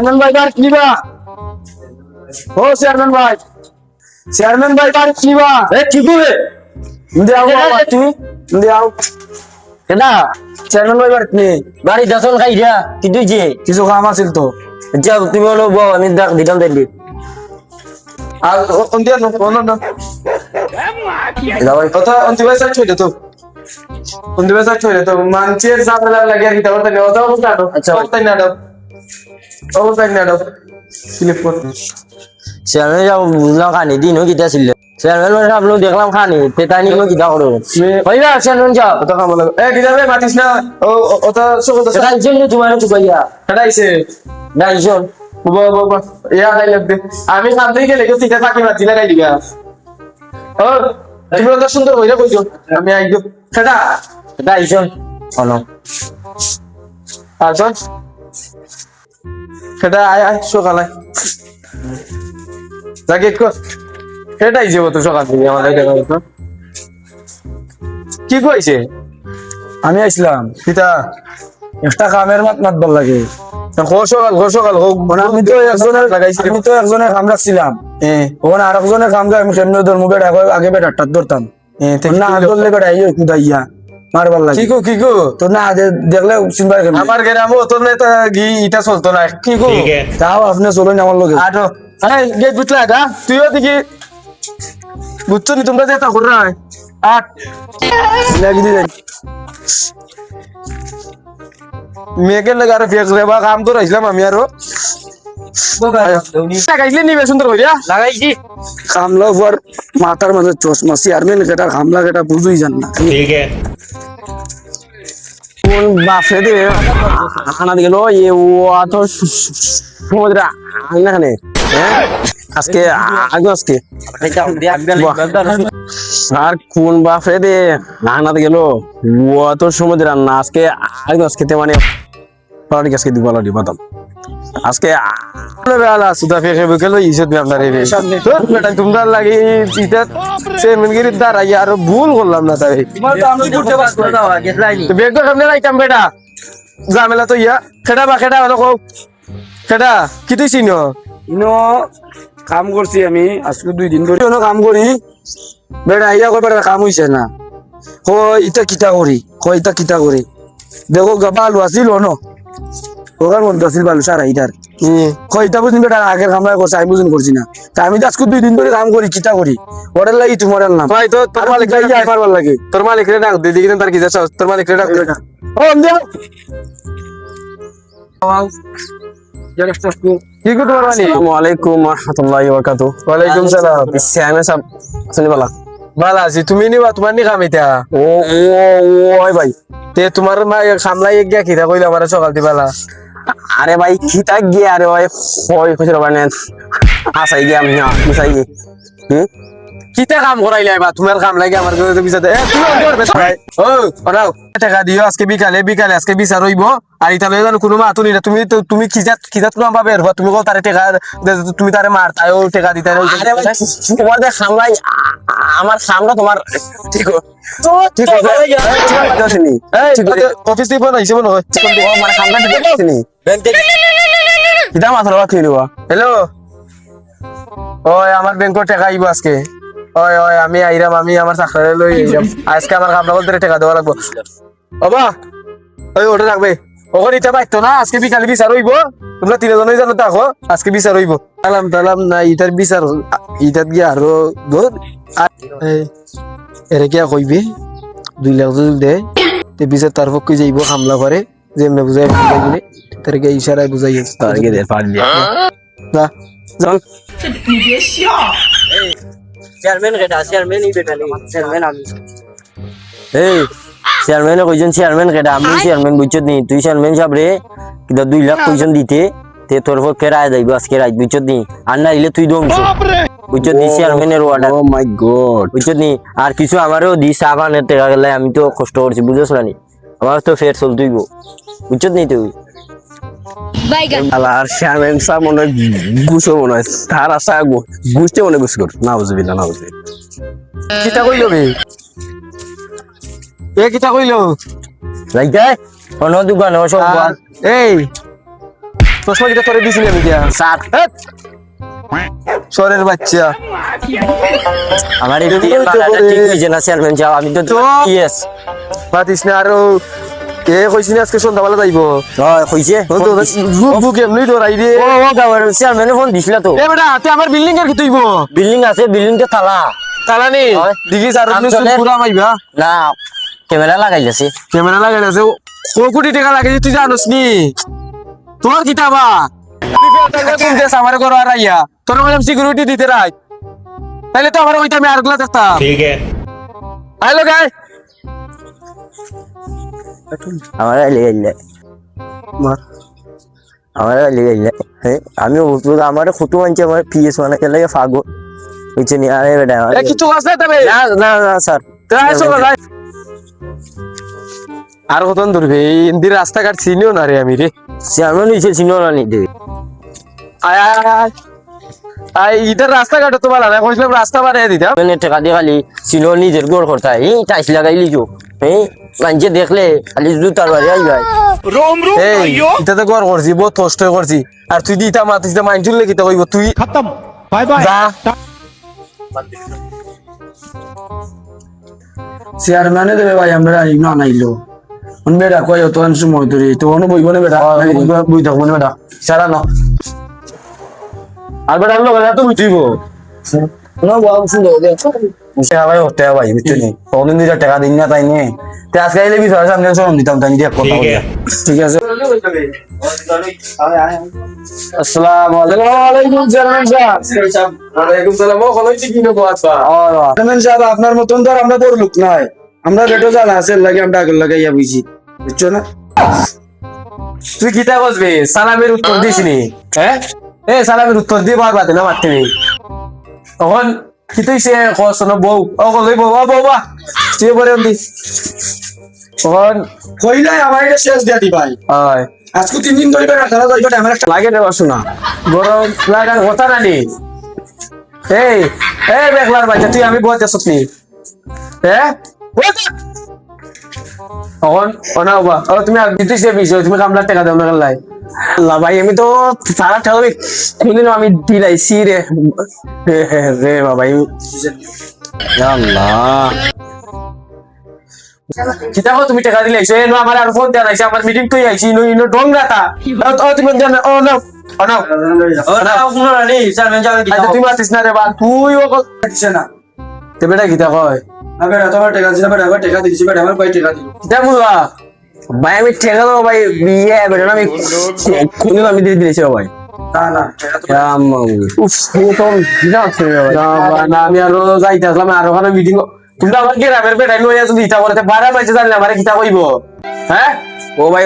Chairman ভাই বার কিবা ও chairman ভাই বার কিবা এ কি করে দেও তুমি দেও কেনা চেয়ারম্যান ভাই বার নি বাড়ি দশন খাই দিয়া কি তুই যে কিছু কাম আছিল তো যাও তুমি হলো বউ আমি দিলাম দেখবি আর অন্তিয়া নো না কথা অন্তি ভাই সাইড হইলো তো অন্তি ভাই সাইড হইলো তো মানচের ঝামেলা লাগে আর কিটা বলতে ওটা বলতে না আচ্ছা তাই না দাও তাই না দাও ক্লিক কর চেয়ারম্যান যাও বুঝলাম খানি দিন ও কিটা ছিল চেয়ারম্যান মানে আপনি দেখলাম খানি তেতানি নো কিটা করো ভাইয়া চেয়ারম্যান যাও ওটা কাম লাগে এ কিটা রে মাতিস না ও ওটা সব তো সেটা জন্য তোমার তো ভাইয়া হটাইছে ডাইজন বাবা ইয়া গাই লাগবে আমি কাম থেকে গেলে কেউ তিনটা ফাঁকি মারছি লাগাই দিবা ও তুমি ওটা সুন্দর হইরা কইছো আমি আইগো সেটা ডাইজন অন আচ্ছা সেটা আয় আয় সকালে জাগেট কর সেটাই যাবো তো সকাল থেকে আমাদের দেখা হতো কি কইছে আমি আইছিলাম পিতা একটা কামের মাত ভাল লাগে ঘর সকাল হোক মানে আমি তো একজনের কাম রাখছিলাম ওখানে আর একজনের কাম আমি কেমনে ধরবো বেটা আগে বেটারটা ধরতাম না হাত ধরলে বেটা ইয়া মারবার লাগে কি গো তো না দেখলে চিনবার কেমন আমার গ্রামে তো নেতা গি ইটা চলতো না কি গো তাও আপনি চলেন আমার লগে আটো আরে গেট বুঝলা গা তুইও দেখি বুঝছো নি তোমরা যেটা করে না আট লাগি দিলেন মেয়েকে লাগে আর ফেক রে বা কাম তো রাইছিলাম আমি আরো টাকাইলে নিবে সুন্দর করিয়া লাগাইছি কামলা হওয়ার মাথার মাঝে চশমা চেয়ারম্যান কেটা কামলা কেটা বুঝুই যান না কোন বাপরে দে খানা দিল এ ও তো সমুদ্র আনখানে হ্যাঁ আজকে আজকে আর কোন বাপরে দে খানা গেল ও তো সমুদ্র রান্না আজকে আজকে মানে পালাটি আজকে দিব পালাটি বাদাম আজকে বেলা সুদা ফেকে বুকে লই ইসত মি আপনার এই তোর বেটা তোমরা লাগি ইটা চেয়ারম্যানগিরির দ্বারা আর ভুল করলাম না তাই তোমার তো আমি করতে পারবো না গেছলাইনি বেগ তো সামনে রাইতাম বেটা ঝামেলা তো ইয়া খেডা হলো কও খেডা কি তুই চিনো ইনো কাম করছি আমি আজকে 2 দিন ধরে কাম করি বেটা ইয়া কই বেটা কাম হইছে না ইটা কিটা করি দেখো বালু আছিল ন ওখান মধ্যে আছিল বালু সারা ইটার ইটা বুঝিন বেটা আগের কামরা করছে আমি বুঝিন করছি না তা আমি তো আজকে 2 দিন ধরে কাম করি কিটা করি ওটার লাগি তোমার নাম ভাই তো তোর মালিক পারবার লাগে তোর মালিক রে ডাক দিদি কিন্তু তার কি যাচ্ছে তোর মালিক রে ডাক বেটা ও দেও কি গো তোমার মালিক আসসালামু আলাইকুম ওয়া রাহমাতুল্লাহি ওয়া বারাকাতুহু ওয়ালাইকুম সালাম শ্যামে সব শুনি বলা ভালো আছি তুমি নিবা তোমার নি কাম এটা ও ও ওই ভাই তে তোমার মা সামলাই গিয়া খিদা কইলা আমার সকাল দিবালা আরে ভাই খিতা গিয়ে আরে ভাই কই কইছিল মানে আসাই গিয়ে আমি মিসাই গিয়ে কিতা কাম করাইলে বা তোমার কাম লাগে আমার কাছে বিচার এ তুমি করবে ভাই ও ওরাও টাকা দিও আজকে বিকালে আজকে বিচার হইব আর ইতা লই জানো কোনো মাতুনি না তুমি খিজাত কোন পাবে আর তুমি কল তারে টাকা তুমি তারে মারতাও টাকা দিতে আরে ভাই তোমার দে সামলাই আমার সামলা তোমার ঠিক ঠিক আছে এই অফিস থেকে ফোন আইছে মনে হয় মানে সামলা ঠিক আছে নি কিটা মাথা রাখি নিবা হ্যালো ওই আমার ব্যাংকের টাকা আইব আজকে ওই আমি আইরাম আমি আমার চাকরি লই আইরাম আজকে আমার কামলা বলতে টাকা দেওয়া লাগবে বাবা ওই ওটা রাখবে ওখানে ইটা পাইতো না আজকে বিকালে বিচার হইব তোমরা 3 জনই জানো দেখো আজকে বিচার হইব তালাম না ইটার বিচার ইটাত গিয়ে আরো ধর এরে কিয়া কইবে 2 লাখ যদি দে তে বিচার তার পক্ষে যাইব হামলা করে যেমনে বুঝাই বলে তার গিয়ে ইশারায় বুঝাই তার গিয়ে দে পারলি না চল চেয়ারম্যান কেটা চেয়ারম্যান ই বেটা চেয়ারম্যান আমি এই চেয়ারম্যান কইজন চেয়ারম্যান কেটা আমি চেয়ারম্যান বুঝছত নি তুই চেয়ারম্যান সাহেব রে কিন্তু 2 লাখ কইজন দিতে তে তোর পক্ষে রায় যাইব আজকে রাত বুঝছত নি আর না দিলে তুই দমছ বুঝছত নি চেয়ারম্যানের অর্ডার ও মাই গড বুঝছত নি আর কিছু আমারও দি সাবানের টাকা গেলে আমি তো কষ্ট করছি বুঝছস না নি আমার তো ফের চলতেইব বুঝছত নি তুই আর চেয়ারম্যান সাহেব মনে গুছো মনে হয় তার আশা গুছতে মনে গুছ কর না বুঝবি না বুঝবি কিটা কইলো বে এ কিটা কইলো লাইতে অন্য দোকানে সব এই চশমা কিটা তোরে দিছিলি আমি দিয়া স্যার সরের বাচ্চা আমার এই এগুলো তো বাড়াটা করে- ঠিক হয়েছে না চেয়ারম্যান সাহেব আমি তো তো- ইয়েস পাতিস না আরো কে কইছিনি আজকে সন্ধ্যাবেলা যাইব হয়েছে বুক এমনি ডরাই রে ও গাওয়ার চেয়ারম্যানে ফোন দিছিল তো এ বেটা তুই আমার বিল্ডিং এর কি তুইব বিল্ডিং আছে বিল্ডিংটা তালা তালা নেই হয়। দেখিস আর কাম চলে। পুরা মাইবা না ক্যামেরা লাগাই আছে ক্যামেরা লাগাই আছে কোটি টাকা লাগে তুই জানোস নি তোর কিতাবা তুই দেশ আমার ঘর আর আইয়া তোর ম্যাডাম সিকিউরিটি দিতে রাই তাইলে তো আমার ওইটা আমি আরগুলা দেখতাম ठीक है হ্যালো গাই আমার লিগাইলে আমার লিগাইলে আমি আমার কত মানছে আমার পিএস মানে খেলে ফাগো বুঝছে নি আরে বেটা এ কিছু আছে তবে না না না স্যার তাই চলো যাই আর কতন দূরবে এই ইন্দির রাস্তাঘাট চিনিও না রে আমি রে চেয়ারম্যান হয়েছে চিনো না নি দেবে আয় আয় আয় আয় ইটার রাস্তাঘাট তো ভালো না কইছিলাম রাস্তা বানিয়ে দিতাম মানে টাকা দিয়ে খালি চিনো নিজের গোর করতে হয় এই টাইস লাগাই লিজো মানছে দেখলে খালি জুতার বাড়ি আই ভাই এই এটা তো গড় করছি বহুত কষ্ট করছি আর তুই দিতা মাতিস মাইন চুললে কি তো কইব তুই खत्म बाय बाय যা চেয়ারম্যানে দেবে ভাই আমরা না নাইলো অন বেটা কয় অত সময় ধরে তো অন বইব না বেটা বুঝ থাকবো না বেটা সারা ন আর বেটা লোক তো বুঝিব না বাবু শুনো ভাই হতে ভাই বুঝছো নি কোনদিন দিটা টাকা দিন না তাই নে তে আজকে আইলে বিশ হাজার সামনে সরম দিতাম তাই দিয়ে কথা ठीक বলি है ঠিক আছে আসসালামু আলাইকুম চেয়ারম্যান সাহেব ওয়ালাইকুম সালাম ও কলই কি নবো আচ্ছা চেয়ারম্যান সাহেব আপনার মতন তো আর আমরা বড় লোক নাই আমরা বেটো জানা আছে লাগে আমরা আগে লাগাইয়া বুঝি বুঝছো না তুই কিতা বসবি সালামের উত্তর দিসনি হ্যাঁ এ সালামের উত্তর দিয়ে বার বাদে না মারতে নেই তখন কি তুই সে কসনো বউ ও কলই বউ ও বউ বা তুই পরে দি তখন কইলাই আমার এটা শেষ দিয়া দিবাই হয় আজকে 3 দিন ধরে বেটা খেলা যাইবা আমার একটা লাগে দেওয়া শোনা গরম লাগার কথা না নি এই এই বেগলার বাচ্চা তুই আমি বলতে সত্যি হ্যাঁ তখন অনাবা ও তুমি আর দিতে সে বিষয় তুমি কামলার টাকা দাও না লাই আল্লাহ ভাই আমি তো সারা ঠেলাবি কোনদিন আমি দিলাইছি রে রে বাবা আল্লাহ কিতা কো তুমি টাকা দিলাইছো এ নো আমার আর ফোন দেয়া নাইছে আমার মিটিং তুই আইছি নো ইনো ডং রাতা ও তুমি জানো ও নো ও নো ও না কোনো না নেই চেয়ারম্যান সাহেব আচ্ছা তুমি আসিস না রে বা তুই ও দিছে না তে বেটা কিতা কয় না বেটা তোমার টাকা দিছে বেটা আমার টাকা দিছে বেটা আমার কয় টাকা দিল কিতা বলবা ভাই আমি ঠেকা দেবো ভাই বিয়ে বেটা আমি কোনদিন আমি দিয়ে দিয়েছি ভাই না না টাকা তো উফ তো দিনা আছে ভাই না আমি আরো যাইতে আসলাম আর ওখানে মিটিং তুমি আমার গ্রামের বেটাই লইয়া যদি ইটা করতে বারা বাইতে জানলে আমারে কিতা কইব হ্যাঁ ও ভাই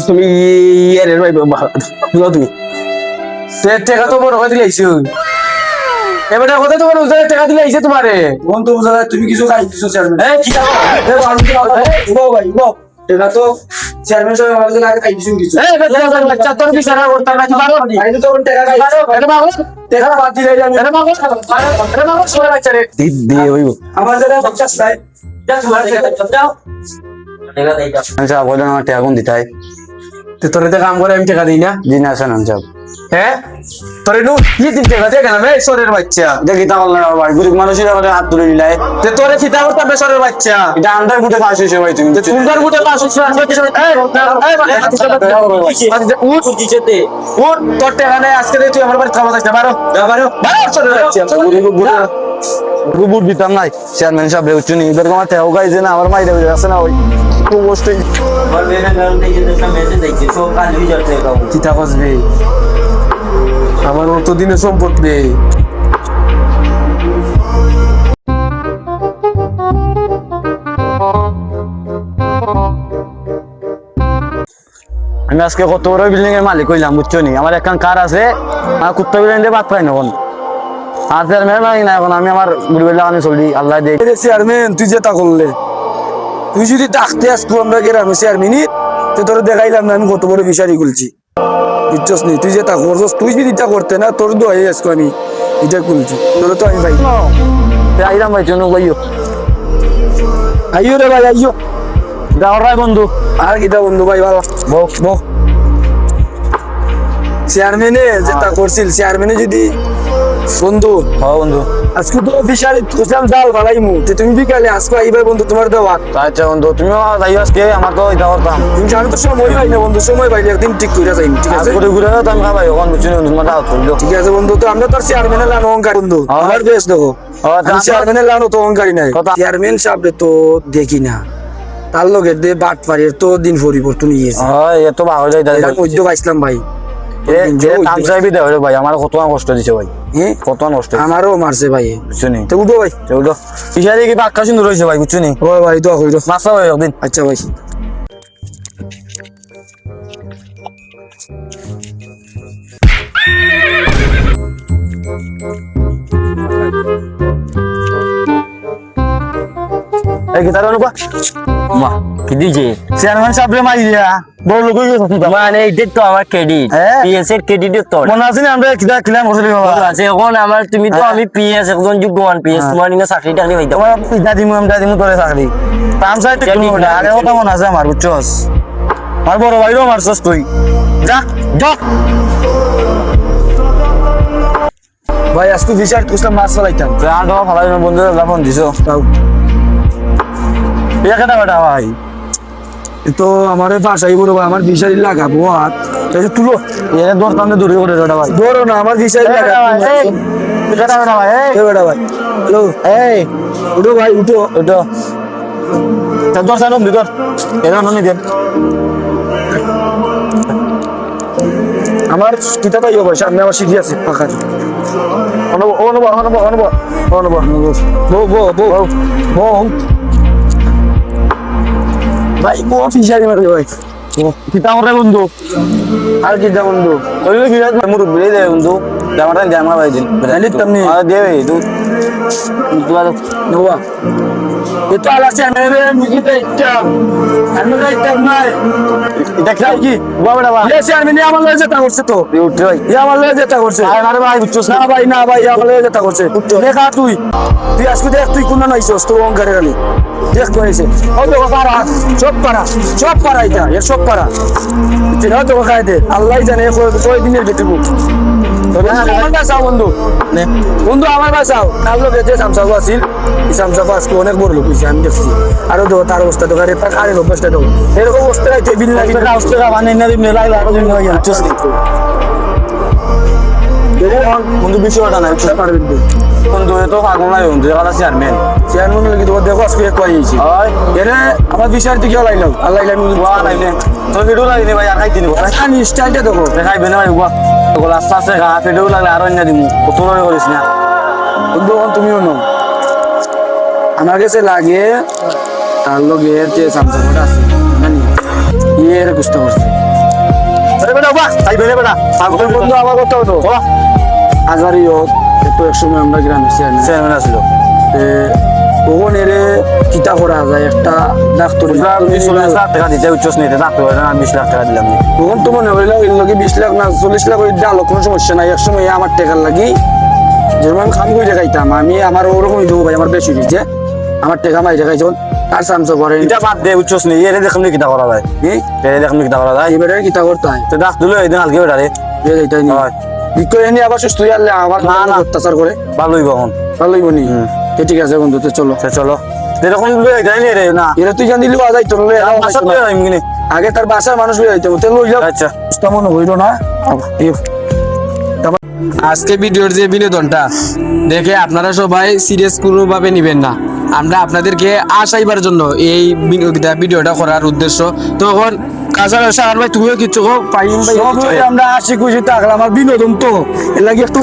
তুমি ইয়ে রে ভাই বুঝো তুমি সে টাকা তো বড় করে দিলাইছো এবারে কথা তোমার উজারে টাকা দিলাইছে তোমারে কোন তো বুঝা যায় তুমি কিছু খাই দিছো চেয়ারম্যান এই কিতা এ বাবু ভাই বাবু টাকা তো চেয়ারম্যান সাহেব আমাদের আগে খাই দিছো কিছু এই বাচ্চা তোর বিচারা করতে না পারো খাই তো কোন টাকা খাই এটা মাগো টাকা বাদ দিলে আমি এটা মাগো এটা মাগো সোয়া বাচ্চা রে দি হইব আমার জায়গায় 50 নাই যা তোমার যাও টাকা দেই যাও আচ্ছা বলে না টাকা কোন দিতাই তে তোরে তে কাম করে আমি টাকা দিই না দিন আসেন আনসাব হ্যাঁ তোরে নু কি দিন টাকা দে কেন রে সোরের বাচ্চা দেখি তা বললেন ভাই গরিব মানুষের আমাদের হাত তুলে নিলাই তে তোরে খিতা করতে হবে সোরের বাচ্চা এটা আন্ডার গুটে পাশ হয়েছে ভাই তুমি সুন্দর গুটে পাস হচ্ছে আর কিছু উঠ দিছেতে উঠ তোর টাকা নেই আজকে তুই আমার বাড়ি খাওয়া যাচ্ছে বারো বারো সোরের বাচ্চা বুট দিতাম নাই চেয়ারম্যান সাহেব রেউচু নি এদের আমার তেও গাইছে না আমার মাইরে আছে না ওই খুব কষ্ট আমার মেয়ের নাম দেখে একটা মেসেজ দেখছি সব কাজ হয়ে যাচ্ছে কাউ কিতা কসবে আমার অত দিনে সম্পদ নেই আমি আজকে কত বড় বিল্ডিং এর মালিক হইলাম বুঝছো নি আমার একখান কার আছে আর কুত্তা বিল্ডিং দিয়ে বাদ পাই না এখন আর চেয়ারম্যান মালিক না এখন আমি আমার গরিবের লাগানি চলি আল্লাহ দেখ চেয়ারম্যান তুই যেটা করলে তুই যদি ডাকতে আসতো আমরা গ্রামে চেয়ারম্যানই তো তোর দেখাইলাম না আমি কত বড় বিষয় খুলছি বুঝছস নি তুই যেটা করছস তুই যদি এটা করতে না তোর দোয়াই আজকে আমি এটা খুলছি তোর তো আমি ভাই আইরাম ভাই জন্য ভাইও আইও রে ভাই আইও যাওয়ার ভাই বন্ধু আর কিটা বন্ধু ভাই ভালো বক বক চেয়ারম্যানে যেটা করছিল চেয়ারম্যানে যদি বন্ধু হ্যাঁ বন্ধু আজকে তো অফিসারে খুঁজলাম ডাল ভালাইমু তে তুমি বিকালে আজকে আইবার বন্ধু তোমার দেওয়া আচ্ছা বন্ধু তুমিও যাই আজকে আমার তো এটা করতাম তুমি জানো তো সময় পাই না বন্ধু সময় পাইলে একদিন ঠিক করে যাই ঠিক আছে ঘুরে ঘুরে তো আমি খাবাই ওখান বুঝছি না তোমার দাওয়াত করলো ঠিক আছে বন্ধু তো আমরা তো চেয়ারম্যানের লানো অহংকার বন্ধু আমার বেশ দেখো চেয়ারম্যানের লানো তো অহংকারী নাই চেয়ারম্যান সাহেব তো দেখি না তার লগে দে বাট পারের তো দিন পরিবর্তন নিয়েছে হয় এত ভালো যাই এটা মধ্য পাইছিলাম ভাই কাম চাইবি দে ভাই আমার কত কষ্ট দিছে ভাই হ্যাঁ কত কষ্ট আমারও মারছে ভাই বুঝছো নি তো উঠো ভাই চলো ইশারে কি বাক্কা সুন্দর হয়েছে ভাই বুঝছো নি ও ভাই দোয়া কইরো মাসা ভাই একদিন আচ্ছা ভাই এই কি তার অনুপা মা কি দিছে চেয়ারম্যান সাহেব রে মাইয়া বড় লোক হয়ে গেছে মানে এই তো আমার ক্রেডিট পিএস এর ক্রেডিট তো মনে আছে না আমরা কিটা ক্লেম করছিলি বাবা আছে এখন আমার তুমি তো আমি পিএস একজন যোগ্যমান পিএস তোমার নিনা চাকরি টাকরি হইতো তোমার ইটা দিমু তোরে চাকরি তাম সাইতে কোনো না আগে কথা মনে আছে আমার বুঝছস আর বড় ভাইরও মারছস তুই যা যা ভাই আজকে বিচার খুঁজলাম মাছ ফলাইতাম যা দাও ভালো বন্ধুরা ফোন দিছো তাও এখানে বেটা ভাই তো আমার বাসাই বলো ভাই আমার বিচারি লাগাবো হাত এই যে তুলো এর দর সামনে দূরে করে বেটা ভাই ধরো না আমার বিচারি লাগাবো বেটা ভাই এ বেটা ভাই হ্যালো এই উঠো ভাই উঠো ওটো তা দর সামনে ভিতর এরা ননি দেন আমার কিতা পাইও ভাই সামনে আমার সিঁড়ি আছে ফাঁকা ভাই বো ফিশারি মারবে ভাই কিতা করে বন্ধু আর কি দা বন্ধু কইলে কি রাত মুরু বিলে দে বন্ধু জামাটা জামা ভাই দিন জানি তুমি আর দে তুই তুই নোয়া এটা লাগছে মেরে মুজিতে ইচ্ছা আমি রাইতে নাই এটা কি বাবা ভাই এসে আমি নিয়ে আমার লয়ে যেটা করছে তো উঠে ভাই ইয়া আমার লয়ে যেটা করছে আরে ভাই বুঝছস না ভাই না ভাই আমার লয়ে যেটা করছে দেখা তুই তুই আজকে দেখ তুই কোন নাইছস তো অঙ্গারে গালি দেখ কইছে ও তো পারা সব পারা এটা এর সব পারা তুই না তো খাই দে আল্লাহ জানে কই দিনের বেটিবু আমার বাসাও বন্ধু বন্ধু আমার বাসাও কাল লোক যে সামসাগো আছিল এই সামসাগো আজকে অনেক বড় লোক হয়েছে আমি দেখছি আরো তো তার অবস্থা তো গাড়ি তার আরে অবস্থা তো এরকম অবস্থা রাইতে বিল লাগি অবস্থা মানে না দিন লাই আরো দিন হয়ে যাচ্ছে বন্ধু বিষয়টা না বুঝতে পারবি বন্ধু তো পাগল নাই বন্ধু এটা চেয়ারম্যান চেয়ারম্যান লাগি তো দেখো আজকে কই আইছি এরে আমার বিষয় তুই কি লাইলাম আল্লাহ লাইলাম ওয়া নাইলে তো ভিডিও লাগি ভাই আর খাইতে নিব আমি স্টাইলটা দেখো দেখাইবে না ভাই ওয়া ওগুলো আস্তে আস্তে গা ভিডিও লাগলে আরো না দিমু কত করে করিস না বন্ধু তুমিও নো আমার কাছে লাগে তার লগের যে সামসাগোটা আছে জানি এর বুঝতে পারছি আরে বেটা বাহ তাই বেটা বেটা পাগল বন্ধু আমার কথা হতো আজারিও তো এক সময় আমরা গ্রামে চেয়ারম্যান আসলো ওখান এরে কিতা করা যায় একটা ডাক্তার 20 লাখ টাকা দিতে উচ্চস নিতে ডাক্তার না 20 লাখ টাকা দিলাম ওখান তো মনে হইলো এর লগে 20 লাখ না 40 লাখ ডালো কোনো সমস্যা নাই এক সময় আমার টাকার লাগি যেমন আমি খাম করে খাইতাম আমি আমার ওরকমই দেবো ভাই আমার বেশি দিচ্ছে আমার টাকা মাই খাইছ তার সামসো করে এটা বাদ দে উচ্চস নেই এর দেখুন কিটা করা যায় এর দেখুন কিটা করা যায় এবারে কিতা করতে হয় তো ডাক্তার লই দিন হালকে বেটা রে এইটাই নি বিক্রয় এনে আবার সুস্থ হয়ে আনলে আমার না, না। অত্যাচার করে ভালোই বহন ভালোই বনি ঠিক আছে বন্ধু তো চলো চলো এরকম লই যাইনি রে না এরা তুই জানি লিবা যাই তোর লই বাসা লই আইম কিনে আগে তার বাসার মানুষ লই যাইতো তো লই যাও আচ্ছা তেমন হইল না আজকে ভিডিওর যে বিনোদনটা দেখে আপনারা সবাই সিরিয়াস কোনোভাবে নেবেন না। আমরা আপনাদেরকে আশাইবার জন্য এই ভিডিওটা করার উদ্দেশ্য। তখন কাজা সাহার ভাই তুমিও কিছু পাইম ভাই সবাই আমরা হাসি খুশি থাকলাম আমার বিনোদন তো এর লাগি একটু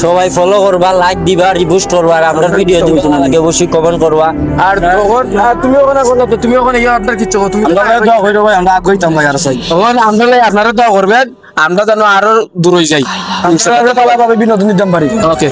সবাই ফলো করবা লাইক দিবা রিপোস্ট করবা আর আমরা ভিডিও দিব তোমাকে অবশ্যই কমেন্ট করবা আর তখন তুমি ওখানে করলো তো তুমি ওখানে গিয়ে আপনার কিছু তুমি আমরা আগাইতাম ভাই আর সাই তখন আপনারা দোয়া করবেন আমরা যেন আরো দূর হয়ে যাই বিনোদন দিতাম পারি ওকে